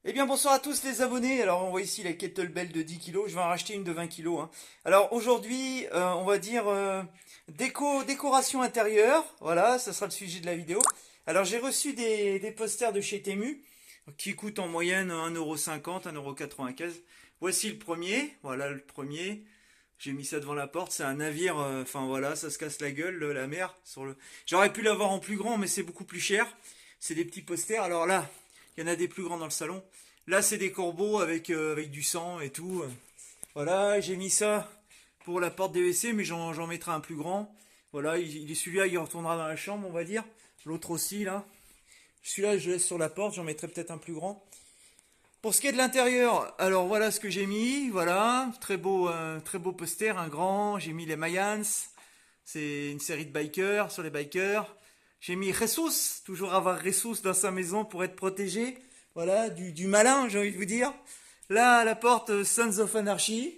Eh bien bonsoir à tous les abonnés. Alors on voit ici la kettlebell de 10 kilos. Je vais en racheter une de 20 kilos, hein. Alors aujourd'hui, on va dire décoration intérieure. Voilà, ça sera le sujet de la vidéo. Alors j'ai reçu des posters de chez Temu qui coûtent en moyenne 1,50 €, 1,95 €. Voici le premier. Voilà le premier. J'ai mis ça devant la porte. C'est un navire. Enfin voilà, ça se casse la gueule, la mer. J'aurais pu l'avoir en plus grand, mais c'est beaucoup plus cher. C'est des petits posters. Alors là, il y en a des plus grands dans le salon. Là, c'est des corbeaux avec du sang et tout. Voilà, j'ai mis ça pour la porte des WC, mais j'en mettrai un plus grand. Voilà, celui-là, il retournera dans la chambre, on va dire. L'autre aussi, là. Celui-là, je laisse sur la porte, j'en mettrai peut-être un plus grand. Pour ce qui est de l'intérieur, alors voilà ce que j'ai mis. Voilà, très beau poster, un grand. J'ai mis les Mayans. C'est une série de bikers sur les bikers. J'ai mis Jesus, toujours avoir Jesus dans sa maison pour être protégé. Voilà, du malin, j'ai envie de vous dire. Là, à la porte, Sons of Anarchy.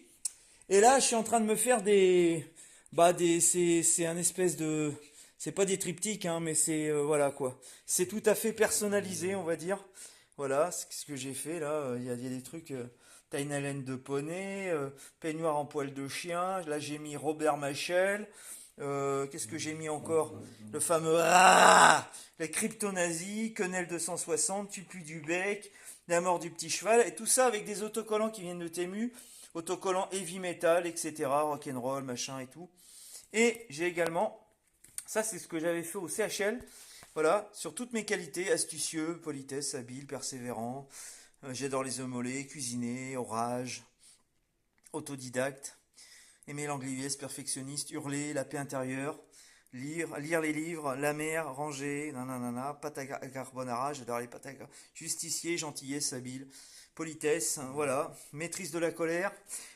Et là, je suis en train de me faire c'est un espèce de, c'est pas des triptyques, hein, mais c'est, voilà quoi. C'est tout à fait personnalisé, on va dire. Voilà, c'est ce que j'ai fait là. Il y a des trucs, taille laine de poney, peignoir en poil de chien. Là, j'ai mis Robert Machel. Qu'est-ce que j'ai mis encore? Le fameux les crypto-nazis, Quenelle 260, Tupu du bec, la mort du petit cheval, et tout ça avec des autocollants qui viennent de Temu, autocollants heavy metal, etc., rock'n'roll, machin et tout. Et j'ai également, ça c'est ce que j'avais fait au CHL, voilà, sur toutes mes qualités, astucieux, politesse, habile, persévérant, j'adore les hommes mollets, cuisiner, orage, autodidacte, aimer l'angliesse, perfectionniste, hurler, la paix intérieure, lire les livres, la mer, ranger, nanana, pâte à carbonara, j'adore les pâtes à carbonara, justicier, gentillesse, habile, politesse, hein, voilà, maîtrise de la colère.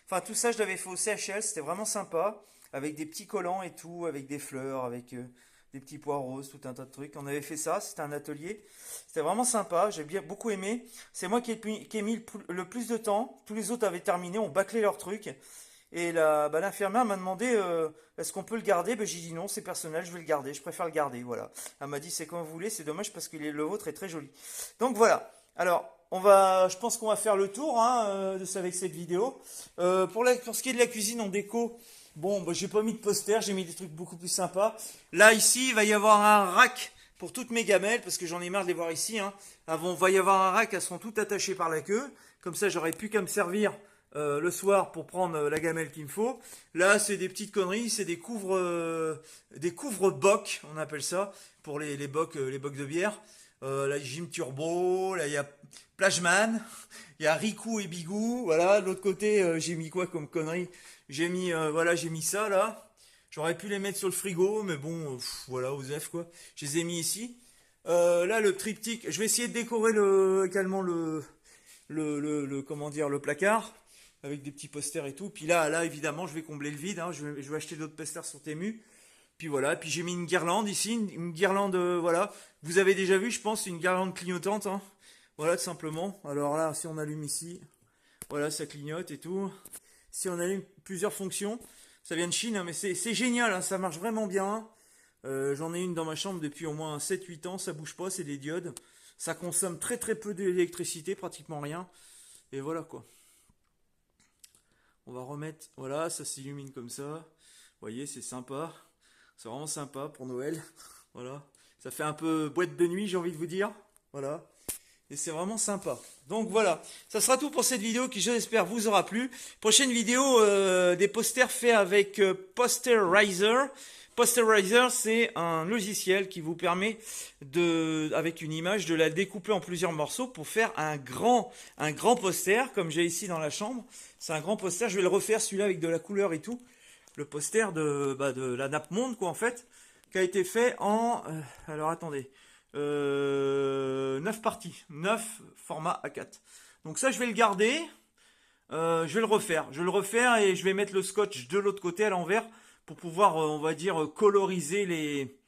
Enfin, tout ça, je l'avais fait au CHL, c'était vraiment sympa, avec des petits collants et tout, avec des fleurs, avec des petits pois roses, tout un tas de trucs. On avait fait ça, c'était un atelier, c'était vraiment sympa, j'ai bien beaucoup aimé. C'est moi qui ai mis le plus de temps, tous les autres avaient terminé, ont bâclé leur truc. Et l'infirmière m'a demandé est-ce qu'on peut le garder. Ben, j'ai dit non, c'est personnel, je vais le garder, je préfère le garder. Voilà. Elle m'a dit c'est comme vous voulez, c'est dommage parce que le vôtre est très joli. Donc voilà. Alors, je pense qu'on va faire le tour, hein, avec cette vidéo. Pour ce qui est de la cuisine en déco, bon, ben, j'ai pas mis de poster, j'ai mis des trucs beaucoup plus sympas. Là, ici, il va y avoir un rack pour toutes mes gamelles parce que j'en ai marre de les voir ici, hein. Il va y avoir un rack, elles seront toutes attachées par la queue. Comme ça, j'aurai plus qu'à me servir le soir pour prendre la gamelle qu'il me faut. Là, c'est des petites conneries, c'est des couvre-bocs, on appelle ça, pour les bocs de bière. Là, Jim Turbo, là, il y a Plageman, il y a Riku et Bigou. Voilà, de l'autre côté, j'ai mis quoi comme connerie? J'ai mis ça, là. J'aurais pu les mettre sur le frigo, mais bon, voilà, osef, quoi. Je les ai mis ici. Là, le triptyque, je vais essayer de décorer également comment dire, le placard avec des petits posters et tout. Puis là évidemment, je vais combler le vide, hein. Je vais acheter d'autres posters sur Temu. Puis voilà. Puis j'ai mis une guirlande ici, une guirlande, voilà. Vous avez déjà vu, je pense, une guirlande clignotante, hein. Voilà, tout simplement. Alors là, si on allume ici, voilà, ça clignote et tout. Si on allume plusieurs fonctions, ça vient de Chine, hein, mais c'est génial, hein, ça marche vraiment bien. J'en ai une dans ma chambre depuis au moins 7-8 ans, ça bouge pas, c'est des diodes. Ça consomme très très peu d'électricité, pratiquement rien. Et voilà quoi. On va remettre, voilà, ça s'illumine comme ça. Vous voyez, c'est sympa. C'est vraiment sympa pour Noël. Voilà. Ça fait un peu boîte de nuit, j'ai envie de vous dire. Voilà. Et c'est vraiment sympa. Donc voilà. Ça sera tout pour cette vidéo qui, j'espère, vous aura plu. Prochaine vidéo, des posters faits avec Posterizer. Posterizer, c'est un logiciel qui vous permet avec une image, de la découper en plusieurs morceaux pour faire un grand poster, comme j'ai ici dans la chambre. C'est un grand poster. Je vais le refaire, celui-là, avec de la couleur et tout. Le poster de la nappe monde, quoi, en fait, qui a été fait en... alors, attendez. 9 parties. 9 format A4. Donc ça, je vais le garder. Je vais le refaire. Je vais le refaire et je vais mettre le scotch de l'autre côté à l'envers pour pouvoir, on va dire, coloriser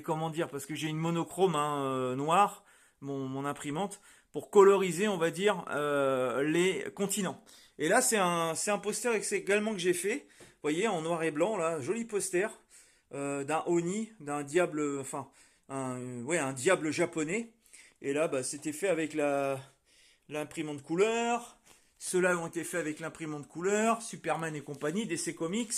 comment dire, parce que j'ai une monochrome, hein, noire, mon imprimante, pour coloriser, on va dire, les continents. Et là, c'est un poster également que j'ai fait, vous voyez, en noir et blanc, là, joli poster, d'un Oni, d'un diable, enfin, un diable japonais. Et là, bah, c'était fait avec l'imprimante couleur. Ceux-là ont été faits avec l'imprimante couleur, Superman et compagnie, DC Comics.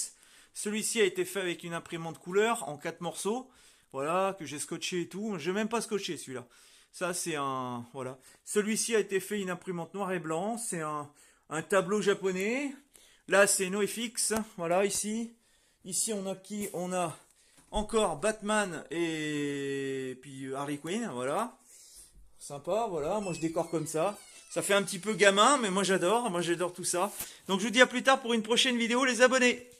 Celui-ci a été fait avec une imprimante couleur en 4 morceaux. Voilà, que j'ai scotché et tout. Je vais même pas scotcher celui-là. Ça, c'est un... Voilà. Celui-ci a été fait une imprimante noir et blanc. C'est un tableau japonais. Là, c'est NoFX. Voilà, ici. Ici, on a qui? On a encore Batman et puis Harley Quinn. Voilà. Sympa, voilà. Moi, je décore comme ça. Ça fait un petit peu gamin, mais moi, j'adore. Moi, j'adore tout ça. Donc, je vous dis à plus tard pour une prochaine vidéo, les abonnés.